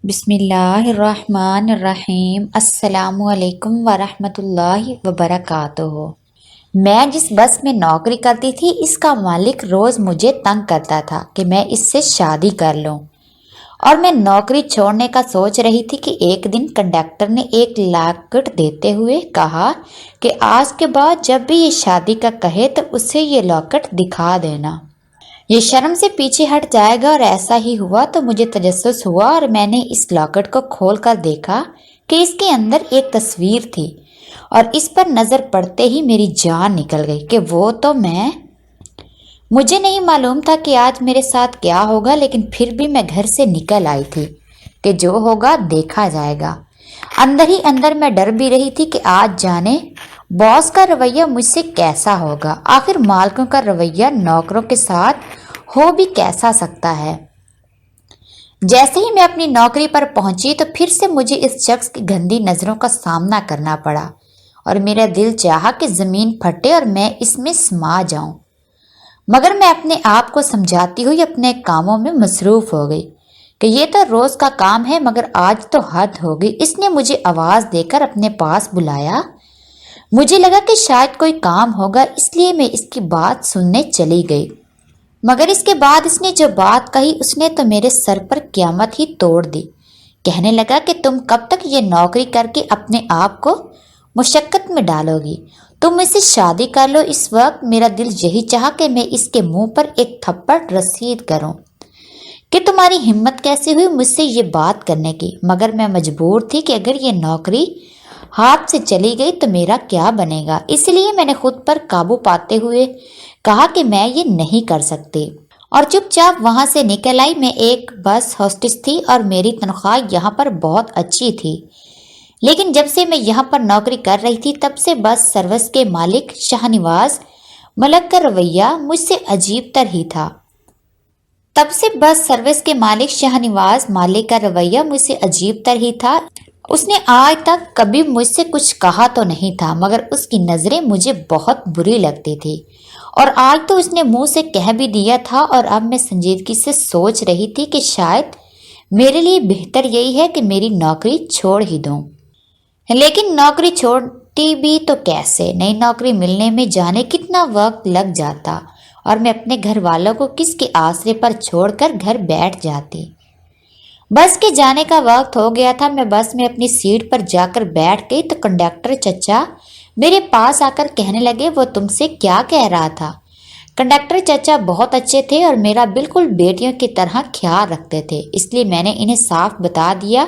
بسم اللہ الرحمن الرحیم۔ السلام علیکم ورحمۃ اللہ وبرکاتہ۔ میں جس بس میں نوکری کرتی تھی اس کا مالک روز مجھے تنگ کرتا تھا کہ میں اس سے شادی کر لوں، اور میں نوکری چھوڑنے کا سوچ رہی تھی کہ ایک دن کنڈکٹر نے ایک لاکٹ دیتے ہوئے کہا کہ آج کے بعد جب بھی یہ شادی کا کہے تو اسے یہ لاکٹ دکھا دینا، یہ شرم سے پیچھے ہٹ جائے گا۔ اور ایسا ہی ہوا تو مجھے تجسس ہوا اور میں نے اس لاکٹ کو کھول کر دیکھا کہ اس کے اندر ایک تصویر تھی، اور اس پر نظر پڑتے ہی میری جان نکل گئی کہ وہ تو مجھے نہیں معلوم تھا کہ آج میرے ساتھ کیا ہوگا، لیکن پھر بھی میں گھر سے نکل آئی تھی کہ جو ہوگا دیکھا جائے گا۔ اندر ہی اندر میں ڈر بھی رہی تھی کہ آج جانے باس کا رویہ مجھ سے کیسا ہوگا، آخر مالکوں کا رویہ نوکروں کے ساتھ ہو بھی کیسا سکتا ہے۔ جیسے ہی میں اپنی نوکری پر پہنچی تو پھر سے مجھے اس شخص کی گندی نظروں کا سامنا کرنا پڑا، اور میرا دل چاہا کہ زمین پھٹے اور میں اس میں سما جاؤں، مگر میں اپنے آپ کو سمجھاتی ہوئی اپنے کاموں میں مصروف ہو گئی کہ یہ تو روز کا کام ہے، مگر آج تو حد ہو گئی۔ اس نے مجھے آواز دے کر اپنے پاس بلایا۔ مجھے لگا کہ شاید کوئی کام ہوگا، اس لیے میں اس کی بات سننے چلی گئی، مگر اس کے بعد اس نے جو بات کہی اس نے تو میرے سر پر قیامت ہی توڑ دی۔ کہنے لگا کہ تم کب تک یہ نوکری کر کے اپنے آپ کو مشقت میں ڈالو گی؟ تم اس سے شادی کر لو۔ اس وقت میرا دل یہی چاہا کہ میں اس کے منہ پر ایک تھپڑ رسید کروں کہ تمہاری ہمت کیسے ہوئی مجھ سے یہ بات کرنے کی، مگر میں مجبور تھی کہ اگر یہ نوکری ہاتھ سے چلی گئی تو میرا کیا بنے گا۔ اس لیے میں نے خود پر قابو پاتے ہوئے کہا کہ میں یہ نہیں کر سکتی، اور چپ چاپ وہاں سے نکل آئی۔ میں ایک بس ہوسٹس تھی اور میری تنخواہ یہاں پر بہت اچھی تھی، لیکن جب سے میں یہاں پر نوکری کر رہی تھی تب سے بس سروس کے مالک شاہنواز ملک کا رویہ مجھ سے عجیب تر ہی تھا۔ اس نے آج تک کبھی مجھ سے کچھ کہا تو نہیں تھا، مگر اس کی نظریں مجھے بہت بری لگتی تھی، اور آج تو اس نے منہ سے کہہ بھی دیا تھا۔ اور اب میں سنجیدگی سے سوچ رہی تھی کہ شاید میرے لیے بہتر یہی ہے کہ میری نوکری چھوڑ ہی دوں، لیکن نوکری چھوڑتی بھی تو کیسے؟ نئی نوکری ملنے میں جانے کتنا وقت لگ جاتا، اور میں اپنے گھر والوں کو کس کے آسرے پر چھوڑ کر گھر بیٹھ جاتی۔ بس کے جانے کا وقت ہو گیا تھا۔ میں بس میں اپنی سیٹ پر جا کر بیٹھ گئی تو کنڈکٹر چچا میرے پاس آ کر کہنے لگے، وہ تم سے کیا کہہ رہا تھا؟ کنڈکٹر چچا بہت اچھے تھے اور میرا بالکل بیٹیوں کی طرح خیال رکھتے تھے، اس لیے میں نے انہیں صاف بتا دیا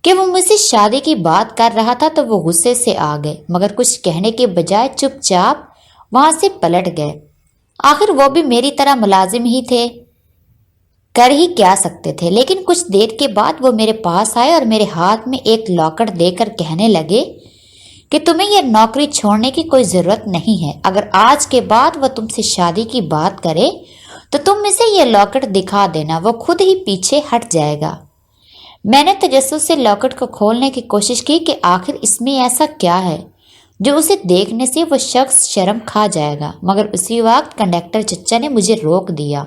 کہ وہ مجھ سے شادی کی بات کر رہا تھا تو وہ غصے سے آ گئے، مگر کچھ کہنے کے بجائے چپ چاپ وہاں سے پلٹ گئے۔ آخر وہ بھی میری طرح ملازم ہی تھے، کر ہی کیا سکتے تھے۔ لیکن کچھ دیر کے بعد وہ میرے پاس آئے اور میرے ہاتھ میں ایک لاکٹ دے کر کہنے لگے کہ تمہیں یہ نوکری چھوڑنے کی کوئی ضرورت نہیں ہے، اگر آج کے بعد وہ تم سے شادی کی بات کرے تو تم اسے یہ لاکٹ دکھا دینا، وہ خود ہی پیچھے ہٹ جائے گا۔ میں نے تجسس سے لاکٹ کو کھولنے کی کوشش کی کہ آخر اس میں ایسا کیا ہے جو اسے دیکھنے سے وہ شخص شرم کھا جائے گا، مگر اسی وقت کنڈکٹر چچا نے مجھے روک دیا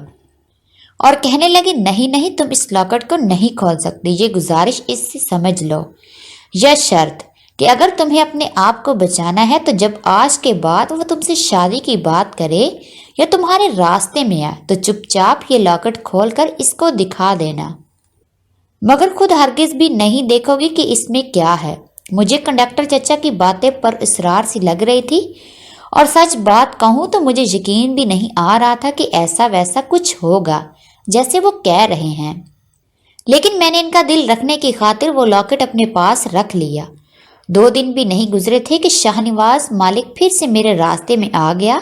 اور کہنے لگے، نہیں، تم اس لاکٹ کو نہیں کھول سکتی، یہ گزارش اس سے سمجھ لو، یہ شرط کہ اگر تمہیں اپنے آپ کو بچانا ہے تو جب آج کے بعد وہ تم سے شادی کی بات کرے یا تمہارے راستے میں آئے تو چپ چاپ یہ لاکٹ کھول کر اس کو دکھا دینا، مگر خود ہرگز بھی نہیں دیکھو گی کہ اس میں کیا ہے۔ مجھے کنڈکٹر چچا کی باتیں پر اصرار سی لگ رہی تھی، اور سچ بات کہوں تو مجھے یقین بھی نہیں آ رہا تھا کہ ایسا ویسا کچھ ہوگا جیسے وہ کہہ رہے ہیں، لیکن میں نے ان کا دل رکھنے کی خاطر وہ لاکٹ اپنے پاس رکھ لیا۔ 2 دن بھی نہیں گزرے تھے کہ شاہنواز مالک پھر سے میرے راستے میں آ گیا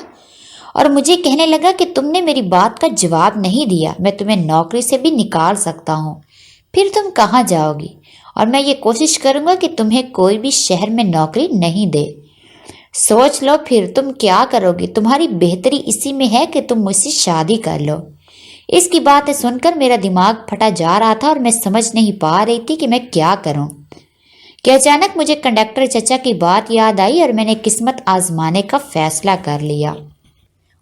اور مجھے کہنے لگا کہ تم نے میری بات کا جواب نہیں دیا، میں تمہیں نوکری سے بھی نکال سکتا ہوں، پھر تم کہاں جاؤ گی؟ اور میں یہ کوشش کروں گا کہ تمہیں کوئی بھی شہر میں نوکری نہیں دے۔ سوچ لو پھر تم کیا کرو گی، تمہاری بہتری اسی میں ہے کہ تم مجھ سے شادی کر لو۔ اس کی باتیں سن کر میرا دماغ پھٹا جا رہا تھا اور میں سمجھ نہیں پا رہی تھی کہ میں کیا کروں، کہ اچانک مجھے کنڈکٹر چچا کی بات یاد آئی اور میں نے قسمت آزمانے کا فیصلہ کر لیا،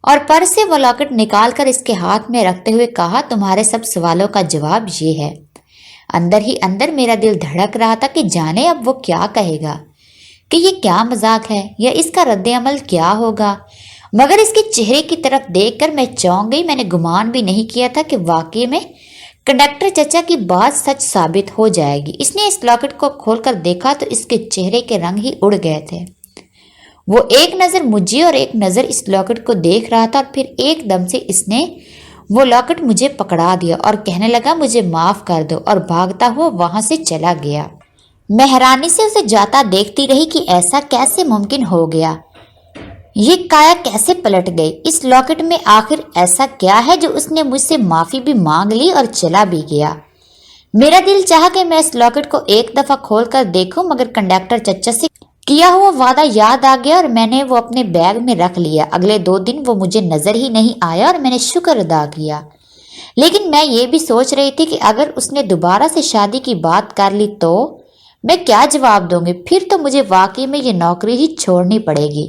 اور پرس سے وہ لاکٹ نکال کر اس کے ہاتھ میں رکھتے ہوئے کہا، تمہارے سب سوالوں کا جواب یہ ہے، اندر ہی اندر میرا دل دھڑک رہا تھا کہ جانے اب وہ کیا کہے گا، کہ یہ کیا مذاق ہے یا اس کا رد عمل کیا ہوگا۔ مگر اس کے چہرے کی طرف دیکھ کر میں چونک گئی۔ میں نے گمان بھی نہیں کیا تھا کہ واقعی میں کنڈکٹر چچا کی بات سچ ثابت ہو جائے گی۔ اس نے اس لاکٹ کو کھول کر دیکھا تو اس کے چہرے کے رنگ ہی اڑ گئے تھے۔ وہ ایک نظر مجھے اور ایک نظر اس لاکٹ کو دیکھ رہا تھا، اور پھر ایک دم سے اس نے وہ لاکٹ مجھے پکڑا دیا اور کہنے لگا مجھے معاف کر دو، اور بھاگتا ہوا وہاں سے چلا گیا۔ میں حیرانی سے اسے جاتا دیکھتی رہی کہ ایسا کیسے ممکن ہو گیا، یہ کایا کیسے پلٹ گئی۔ اس لاکٹ میں آخر ایسا کیا ہے جو اس نے مجھ سے معافی بھی مانگ لی اور چلا بھی گیا۔ میرا دل چاہا کہ میں اس لاکٹ کو ایک دفعہ کھول کر دیکھوں، مگر کنڈکٹر چچا سے کیا ہوا وعدہ یاد آ گیا اور میں نے وہ اپنے بیگ میں رکھ لیا۔ اگلے 2 دن وہ مجھے نظر ہی نہیں آیا اور میں نے شکر ادا کیا۔ لیکن میں یہ بھی سوچ رہی تھی کہ اگر اس نے دوبارہ سے شادی کی بات کر لی تو میں کیا جواب دوں گی؟ پھر تو مجھے واقعی میں یہ نوکری ہی چھوڑنی پڑے گی۔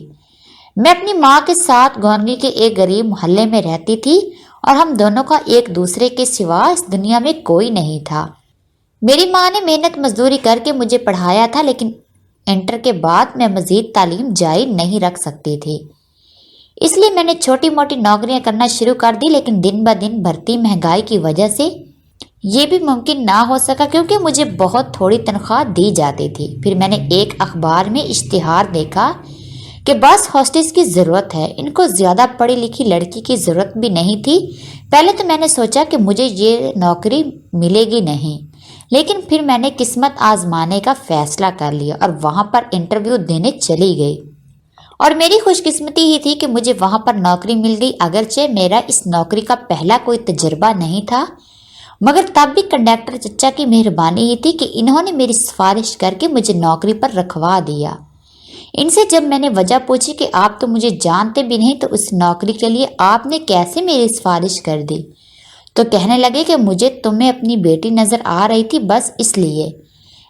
میں اپنی ماں کے ساتھ گونگی کے ایک غریب محلے میں رہتی تھی اور ہم دونوں کا ایک دوسرے کے سوا اس دنیا میں کوئی نہیں تھا۔ میری ماں نے محنت مزدوری کر کے مجھے پڑھایا تھا، لیکن انٹر کے بعد میں مزید تعلیم جاری نہیں رکھ سکتی تھی، اس لیے میں نے چھوٹی موٹی نوکریاں کرنا شروع کر دی۔ لیکن دن بہ دن بڑھتی مہنگائی کی وجہ سے یہ بھی ممکن نہ ہو سکا، کیونکہ مجھے بہت تھوڑی تنخواہ دی جاتی تھی۔ پھر میں نے ایک اخبار میں اشتہار دیکھا کہ بس ہاسٹس کی ضرورت ہے، ان کو زیادہ پڑھی لکھی لڑکی کی ضرورت بھی نہیں تھی۔ پہلے تو میں نے سوچا کہ مجھے یہ نوکری ملے گی نہیں، لیکن پھر میں نے قسمت آزمانے کا فیصلہ کر لیا اور وہاں پر انٹرویو دینے چلی گئی، اور میری خوش قسمتی ہی تھی کہ مجھے وہاں پر نوکری مل گئی۔ اگرچہ میرا اس نوکری کا پہلا کوئی تجربہ نہیں تھا، مگر تب بھی کنڈکٹر چچا کی مہربانی ہی تھی کہ انہوں نے میری سفارش کر کے مجھے نوکری پر رکھوا دیا۔ ان سے جب میں نے وجہ پوچھی کہ آپ تو مجھے جانتے بھی نہیں، تو اس نوکری کے لیے آپ نے کیسے میری سفارش کر دی، تو کہنے لگے کہ مجھے تمہیں اپنی بیٹی نظر آ رہی تھی، بس اس لیے۔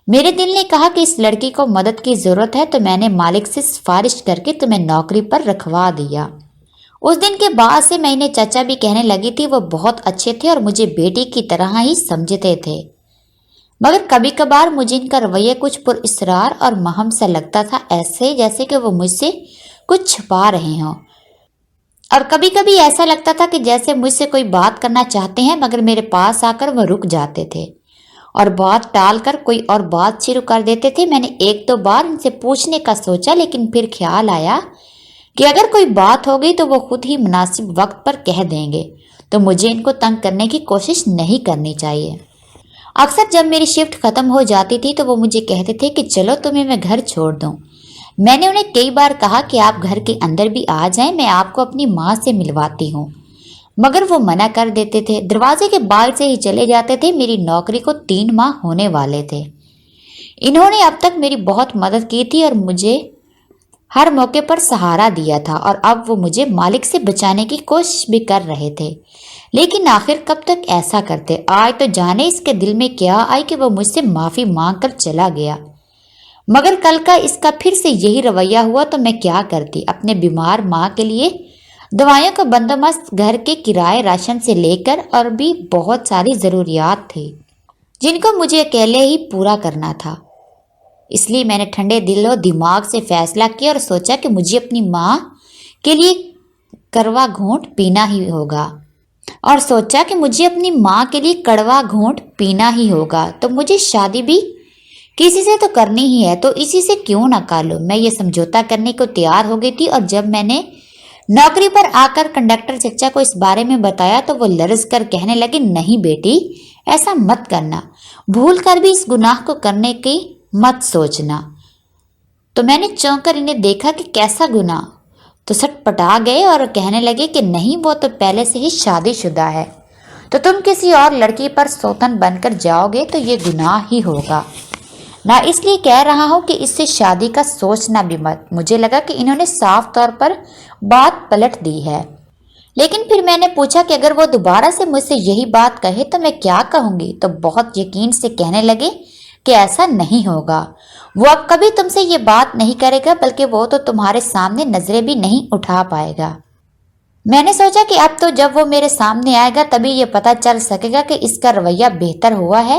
میرے دل نے کہا کہ اس لڑکی کو مدد کی ضرورت ہے، تو میں نے مالک سے سفارش کر کے تمہیں نوکری پر رکھوا دیا۔ اس دن کے بعد سے میں انہیں چچا بھی کہنے لگی تھی۔ وہ بہت اچھے تھے اور مجھے بیٹی کی طرح ہی سمجھتے تھے، مگر کبھی کبھار مجھے ان کا رویہ کچھ پر اسرار اور مہم سا لگتا تھا، ایسے جیسے کہ وہ مجھ سے کچھ چھپا رہے ہوں، اور کبھی کبھی ایسا لگتا تھا کہ جیسے مجھ سے کوئی بات کرنا چاہتے ہیں، مگر میرے پاس آ کر وہ رک جاتے تھے اور بات ٹال کر کوئی اور بات شروع کر دیتے تھے۔ میں نے 1-2 بار ان سے پوچھنے کا سوچا، لیکن پھر خیال آیا کہ اگر کوئی بات ہو گئی تو وہ خود ہی مناسب وقت پر کہہ دیں گے، تو مجھے ان کو تنگ کرنے کی کوشش نہیں کرنی چاہیے۔ اکثر جب میری شفٹ ختم ہو جاتی تھی تو وہ مجھے کہتے تھے کہ چلو تمہیں میں گھر چھوڑ دوں۔ میں نے انہیں کئی بار کہا کہ آپ گھر کے اندر بھی آ جائیں، میں آپ کو اپنی ماں سے ملواتی ہوں، مگر وہ منع کر دیتے تھے، دروازے کے باہر سے ہی چلے جاتے تھے۔ میری نوکری کو 3 ماہ ہونے والے تھے۔ انہوں نے اب تک میری بہت مدد کی تھی اور مجھے ہر موقع پر سہارا دیا تھا، اور اب وہ مجھے مالک سے بچانے کی کوشش بھی کر رہے تھے، لیکن آخر کب تک ایسا کرتے؟ آج تو جانے اس کے دل میں کیا آئی کہ وہ مجھ سے معافی مانگ کر چلا گیا، مگر کل کا اس کا پھر سے یہی رویہ ہوا تو میں کیا کرتی؟ اپنے بیمار ماں کے لیے دوائیوں کا بندوبست، گھر کے کرائے، راشن سے لے کر، اور بھی بہت ساری ضروریات تھی جن کو مجھے اکیلے ہی پورا کرنا تھا۔ اس لیے میں نے ٹھنڈے دل و دماغ سے فیصلہ کیا اور سوچا کہ مجھے اپنی ماں کے لیے کڑوا گھونٹ پینا ہی ہوگا، تو مجھے شادی بھی کسی سے تو کرنی ہی ہے، تو اسی سے کیوں نہ کر لوں۔ میں یہ سمجھوتا کرنے کو تیار ہو گئی تھی، اور جب میں نے نوکری پر آ کر کنڈکٹر چچا کو اس بارے میں بتایا تو وہ لرز کر کہنے لگے، نہیں بیٹی، ایسا مت کرنا، بھول کر بھی اس گناہ کو کرنے کی مت سوچنا۔ تو میں نے چونک کر انہیں دیکھا کہ کیسا گناہ، تو سٹ پٹا گئے اور کہنے لگے کہ نہیں، وہ تو پہلے سے ہی شادی شدہ ہے، تو تم کسی اور لڑکی پر سوتن بن کر جاؤ گے تو یہ گناہ ہی ہوگا۔ میں اس لیے کہہ رہا ہوں کہ اس سے شادی کا سوچنا بھی مت۔ مجھے لگا کہ انہوں نے صاف طور پر بات پلٹ دی ہے، لیکن پھر میں نے پوچھا کہ اگر وہ دوبارہ سے مجھ سے یہی بات کہے تو میں کیا کہوں گی؟ تو بہت یقین سے کہنے لگے کہ ایسا نہیں ہوگا، وہ اب کبھی تم سے یہ بات نہیں کرے گا، بلکہ وہ تو تمہارے سامنے نظریں بھی نہیں اٹھا پائے گا۔ میں نے سوچا کہ اب تو جب وہ میرے سامنے آئے گا تبھی یہ پتہ چل سکے گا کہ اس کا رویہ بہتر ہوا ہے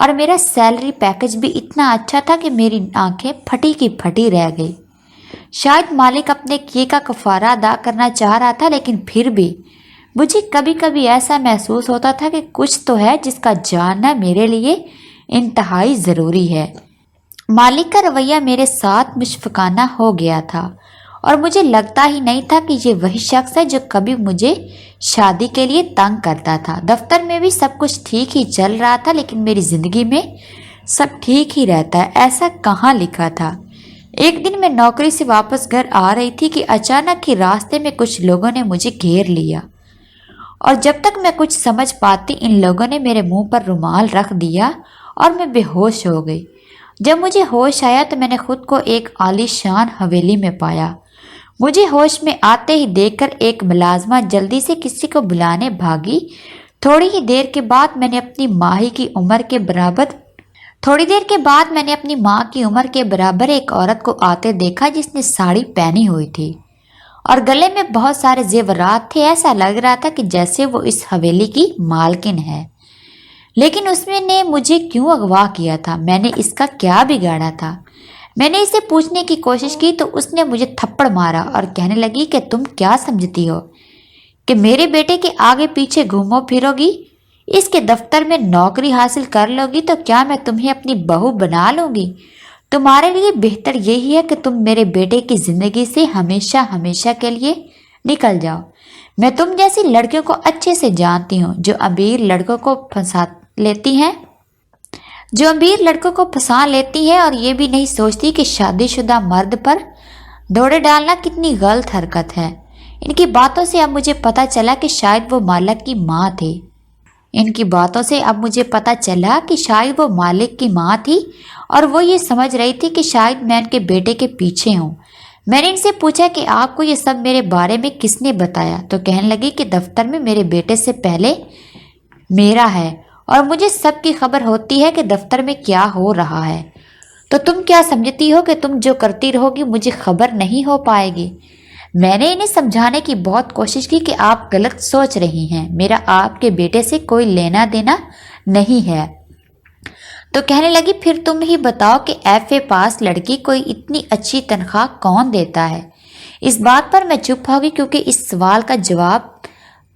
اور میرا سیلری پیکج بھی اتنا اچھا تھا کہ میری آنکھیں پھٹی کی پھٹی رہ گئی۔ شاید مالک اپنے کیے کا کفارہ ادا کرنا چاہ رہا تھا، لیکن پھر بھی مجھے کبھی کبھی ایسا محسوس ہوتا تھا کہ کچھ تو ہے جس کا جاننا میرے لیے انتہائی ضروری ہے۔ مالک کا رویہ میرے ساتھ مشفقانہ ہو گیا تھا اور مجھے لگتا ہی نہیں تھا کہ یہ وہی شخص ہے جو کبھی مجھے شادی کے لیے تنگ کرتا تھا۔ دفتر میں بھی سب کچھ ٹھیک ہی چل رہا تھا، لیکن میری زندگی میں سب ٹھیک ہی رہتا ہے ایسا کہاں لکھا تھا۔ ایک دن میں نوکری سے واپس گھر آ رہی تھی کہ اچانک ہی راستے میں کچھ لوگوں نے مجھے گھیر لیا، اور جب تک میں کچھ سمجھ پاتی ان لوگوں نے میرے منہ پر رومال رکھ دیا اور میں بے ہوش ہو گئی۔ جب مجھے ہوش آیا تو میں نے خود کو ایک عالی شان حویلی میں پایا۔ مجھے ہوش میں آتے ہی دیکھ کر ایک ملازمہ جلدی سے کسی کو بلانے بھاگی۔ تھوڑی دیر کے بعد میں نے اپنی ماں کی عمر کے برابر ایک عورت کو آتے دیکھا جس نے ساڑی پہنی ہوئی تھی اور گلے میں بہت سارے زیورات تھے۔ ایسا لگ رہا تھا کہ جیسے وہ اس حویلی کی مالکن ہے، لیکن اس میں نے مجھے کیوں اغوا کیا تھا؟ میں نے اس کا کیا بگاڑا تھا؟ میں نے اسے پوچھنے کی کوشش کی تو اس نے مجھے تھپڑ مارا اور کہنے لگی کہ تم کیا سمجھتی ہو کہ میرے بیٹے کے آگے پیچھے گھومو پھرو گی، اس کے دفتر میں نوکری حاصل کر لو گی تو کیا میں تمہیں اپنی بہو بنا لوں گی؟ تمہارے لیے بہتر یہی ہے کہ تم میرے بیٹے کی زندگی سے ہمیشہ ہمیشہ کے لیے نکل جاؤ۔ میں تم جیسی لڑکیوں کو اچھے سے جانتی ہوں جو امیر لڑکوں کو پھنسا لیتی ہیں اور یہ بھی نہیں سوچتی کہ شادی شدہ مرد پر دوڑے ڈالنا کتنی غلط حرکت ہے۔ ان کی باتوں سے اب مجھے پتہ چلا کہ شاید وہ مالک کی ماں تھی اور وہ یہ سمجھ رہی تھی کہ شاید میں ان کے بیٹے کے پیچھے ہوں۔ میں نے ان سے پوچھا کہ آپ کو یہ سب میرے بارے میں کس نے بتایا؟ تو کہنے لگی کہ دفتر میں میرے بیٹے سے پہلے میرا ہے اور مجھے سب کی خبر ہوتی ہے کہ دفتر میں کیا ہو رہا ہے۔ تو تم کیا سمجھتی ہو کہ تم جو کرتی رہو گی مجھے خبر نہیں ہو پائے گی؟ میں نے انہیں سمجھانے کی بہت کوشش کی کہ آپ غلط سوچ رہی ہیں، میرا آپ کے بیٹے سے کوئی لینا دینا نہیں ہے۔ تو کہنے لگی پھر تم ہی بتاؤ کہ ایف اے پاس لڑکی کوئی اتنی اچھی تنخواہ کون دیتا ہے؟ اس بات پر میں چپ ہو گئی کیونکہ اس سوال کا جواب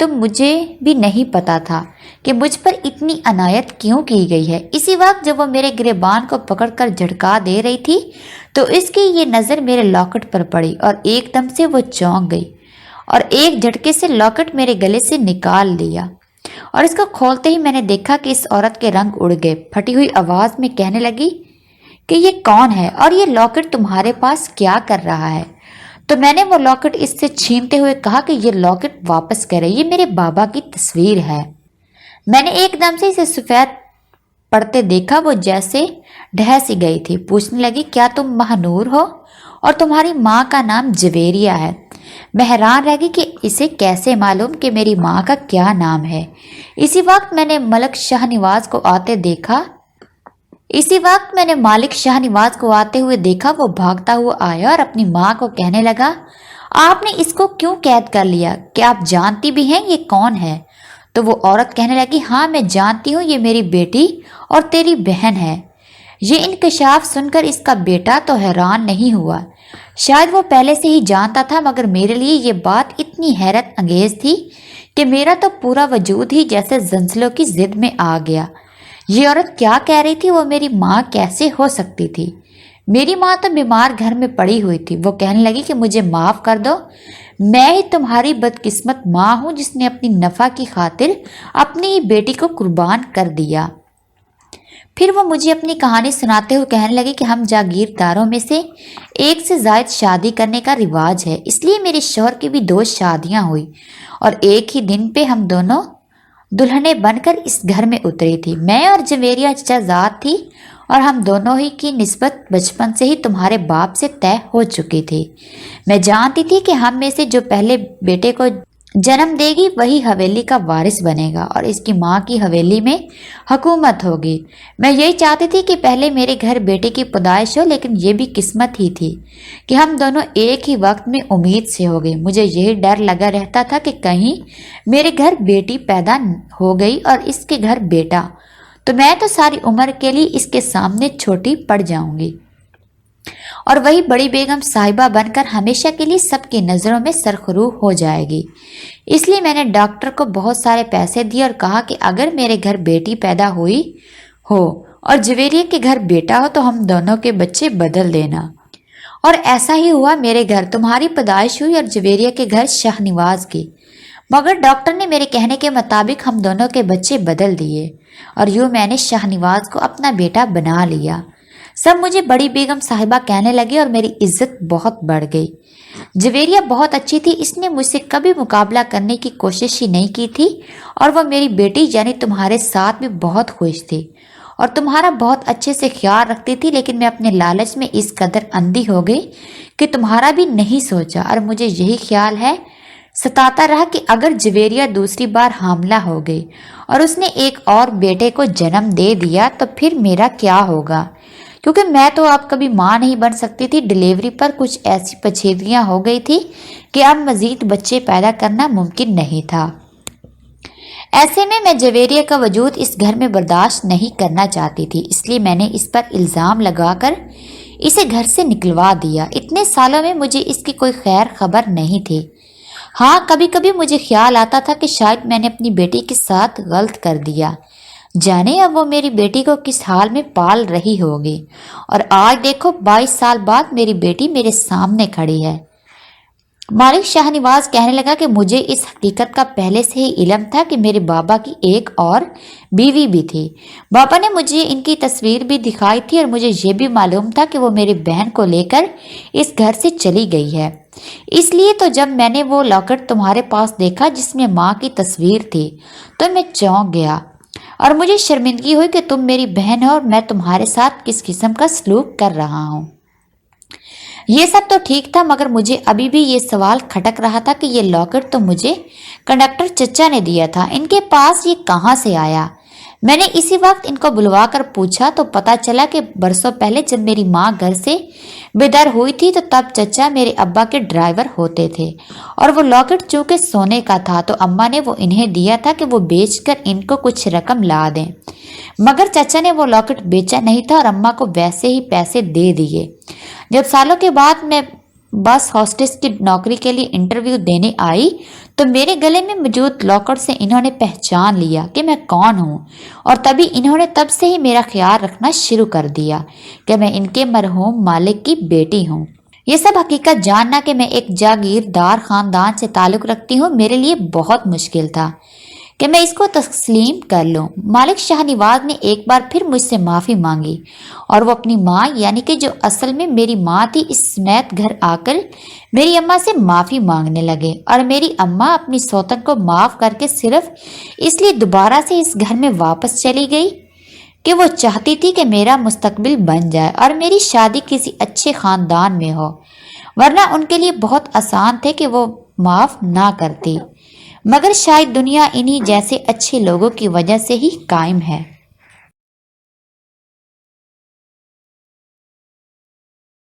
تو مجھے بھی نہیں پتا تھا کہ مجھ پر اتنی عنایت کیوں کی گئی ہے۔ اسی وقت جب وہ میرے گریبان کو پکڑ کر جھٹکا دے رہی تھی تو اس کی یہ نظر میرے لاکٹ پر پڑی اور ایک دم سے وہ چونک گئی اور ایک جھٹکے سے لاکٹ میرے گلے سے نکال لیا، اور اس کو کھولتے ہی میں نے دیکھا کہ اس عورت کے رنگ اڑ گئے۔ پھٹی ہوئی آواز میں کہنے لگی کہ یہ کون ہے اور یہ لاکٹ تمہارے پاس کیا کر رہا ہے؟ تو میں نے وہ لاکٹ اس سے چھینتے ہوئے کہا کہ یہ لاکٹ واپس کرے، یہ میرے بابا کی تصویر ہے۔ میں نے ایک دم سے اسے سفید پڑھتے دیکھا، وہ جیسے ڈھہ سی گئی تھی۔ پوچھنے لگی کیا تم مہنور ہو اور تمہاری ماں کا نام جویریہ ہے؟ میں حیران رہ گئی کہ اسے کیسے معلوم کہ میری ماں کا کیا نام ہے۔ اسی وقت میں نے مالک شاہ نواز کو آتے ہوئے دیکھا۔ وہ بھاگتا ہوا آیا اور اپنی ماں کو کہنے لگا آپ نے اس کو کیوں قید کر لیا؟ کیا آپ جانتی بھی ہیں یہ کون ہے؟ تو وہ عورت کہنے لگی ہاں میں جانتی ہوں، یہ میری بیٹی اور تیری بہن ہے۔ یہ انکشاف سن کر اس کا بیٹا تو حیران نہیں ہوا، شاید وہ پہلے سے ہی جانتا تھا، مگر میرے لیے یہ بات اتنی حیرت انگیز تھی کہ میرا تو پورا وجود ہی جیسے زنجلوں کی زد میں آ گیا۔ یہ عورت کیا کہہ رہی تھی؟ وہ میری ماں کیسے ہو سکتی تھی؟ میری ماں تو بیمار گھر میں پڑی ہوئی تھی۔ وہ کہنے لگی کہ مجھے معاف کر دو، میں ہی تمہاری بدقسمت ماں ہوں جس نے اپنی نفع کی خاطر اپنی ہی بیٹی کو قربان کر دیا۔ پھر وہ مجھے اپنی کہانی سناتے ہوئے کہنے لگی کہ ہم جاگیرداروں میں سے ایک سے زائد شادی کرنے کا رواج ہے، اس لیے میرے شوہر کی بھی 2 شادیاں ہوئی اور ایک ہی دن پہ ہم دونوں دلہنیں بن کر اس گھر میں اتری تھی۔ میں اور جویریہ چچا زاد تھی اور ہم دونوں ہی کی نسبت بچپن سے ہی تمہارے باپ سے طے ہو چکی تھی۔ میں جانتی تھی کہ ہم میں سے جو پہلے بیٹے کو جنم دے گی وہی حویلی کا وارث بنے گا اور اس کی ماں کی حویلی میں حکومت ہوگی۔ میں یہی چاہتی تھی کہ پہلے میرے گھر بیٹے کی پیدائش ہو، لیکن یہ بھی قسمت ہی تھی کہ ہم دونوں ایک ہی وقت میں امید سے ہو گئے۔ مجھے یہی ڈر لگا رہتا تھا کہ کہیں میرے گھر بیٹی پیدا ہو گئی اور اس کے گھر بیٹا، تو میں تو ساری عمر کے لیے اس کے سامنے چھوٹی پڑ جاؤں گی اور وہی بڑی بیگم صاحبہ بن کر ہمیشہ کے لیے سب کی نظروں میں سرخرو ہو جائے گی۔ اس لیے میں نے ڈاکٹر کو بہت سارے پیسے دیے اور کہا کہ اگر میرے گھر بیٹی پیدا ہوئی ہو اور جویریہ کے گھر بیٹا ہو تو ہم دونوں کے بچے بدل دینا۔ اور ایسا ہی ہوا، میرے گھر تمہاری پیدائش ہوئی اور جویریہ کے گھر شاہ نواز کی۔ مگر ڈاکٹر نے میرے کہنے کے مطابق ہم دونوں کے بچے بدل دیے اور یوں میں نے شاہ نواز کو اپنا بیٹا بنا لیا۔ سب مجھے بڑی بیگم صاحبہ کہنے لگے اور میری عزت بہت بڑھ گئی۔ جویریہ بہت اچھی تھی، اس نے مجھ سے کبھی مقابلہ کرنے کی کوشش ہی نہیں کی تھی اور وہ میری بیٹی یعنی تمہارے ساتھ بھی بہت خوش تھی اور تمہارا بہت اچھے سے خیال رکھتی تھی، لیکن میں اپنے لالچ میں اس قدر اندھی ہو گئی کہ تمہارا بھی نہیں سوچا اور مجھے یہی خیال ہے ستاتا رہا کہ اگر جویریہ دوسری بار حاملہ ہو گئی اور اس نے ایک اور بیٹے کو جنم دے دیا تو پھر میرا کیا ہوگا، کیونکہ میں تو اب کبھی ماں نہیں بن سکتی تھی۔ ڈیلیوری پر کچھ ایسی پیچیدگیاں ہو گئی تھی کہ اب مزید بچے پیدا کرنا ممکن نہیں تھا۔ ایسے میں جویریہ کا وجود اس گھر میں برداشت نہیں کرنا چاہتی تھی، اس لیے میں نے اس پر الزام لگا کر اسے گھر سے نکلوا دیا۔ اتنے سالوں میں مجھے اس کی کوئی خیر خبر نہیں تھی۔ ہاں، کبھی کبھی مجھے خیال آتا تھا کہ شاید میں نے اپنی بیٹی کے ساتھ غلط کر دیا، جانے اب وہ میری بیٹی کو کس حال میں پال رہی ہوگی۔ اور آج دیکھو 22 سال بعد میری بیٹی میرے سامنے کھڑی ہے۔ مالک شاہ نواز کہنے لگا کہ مجھے اس حقیقت کا پہلے سے ہی علم تھا کہ میرے بابا کی ایک اور بیوی بھی تھی۔ بابا نے مجھے ان کی تصویر بھی دکھائی تھی اور مجھے یہ بھی معلوم تھا کہ وہ میری بہن کو لے کر اس گھر سے چلی گئی ہے۔ اس لیے تو جب میں نے وہ لاکٹ تمہارے پاس دیکھا جس میں ماں کی تصویر تھی تو میں چونک گیا اور مجھے شرمندگی ہوئی کہ تم میری بہن ہو اور میں تمہارے ساتھ کس قسم کا سلوک کر رہا ہوں۔ یہ سب تو ٹھیک تھا، مگر مجھے ابھی بھی یہ سوال کھٹک رہا تھا کہ یہ لاکٹ تو مجھے کنڈکٹر چچا نے دیا تھا، ان کے پاس یہ کہاں سے آیا؟ میں نے اسی وقت ان کو بلوا کر پوچھا تو پتا چلا کہ برسوں پہلے جب میری ماں گھر سے بے در ہوئی تھی تو تب چچا میرے ابا کے ڈرائیور ہوتے تھے اور وہ لاکٹ چونکہ سونے کا تھا تو اماں نے وہ انہیں دیا تھا کہ وہ بیچ کر ان کو کچھ رقم لا دیں، مگر چچا نے وہ لاکٹ بیچا نہیں تھا اور اماں کو ویسے ہی پیسے دے دیے۔ جب سالوں کے بعد میں بس ہاسٹس کی نوکری کے لیے انٹرویو دینے آئی تو میرے گلے میں موجود لاکٹ سے انہوں نے پہچان لیا کہ میں کون ہوں اور تبھی انہوں نے تب سے ہی میرا خیال رکھنا شروع کر دیا کہ میں ان کے مرحوم مالک کی بیٹی ہوں۔ یہ سب حقیقت جاننا کہ میں ایک جاگیردار خاندان سے تعلق رکھتی ہوں میرے لیے بہت مشکل تھا کہ میں اس کو تسلیم کر لوں۔ مالک شاہ نواز نے ایک بار پھر مجھ سے معافی مانگی اور وہ اپنی ماں یعنی کہ جو اصل میں میری ماں تھی اس سمیت گھر آ کر میری اماں سے معافی مانگنے لگے اور میری اماں اپنی سوتن کو معاف کر کے صرف اس لیے دوبارہ سے اس گھر میں واپس چلی گئی کہ وہ چاہتی تھی کہ میرا مستقبل بن جائے اور میری شادی کسی اچھے خاندان میں ہو، ورنہ ان کے لیے بہت آسان تھے کہ وہ معاف نہ کرتی، مگر شاید دنیا انہی جیسے اچھے لوگوں کی وجہ سے ہی قائم ہے۔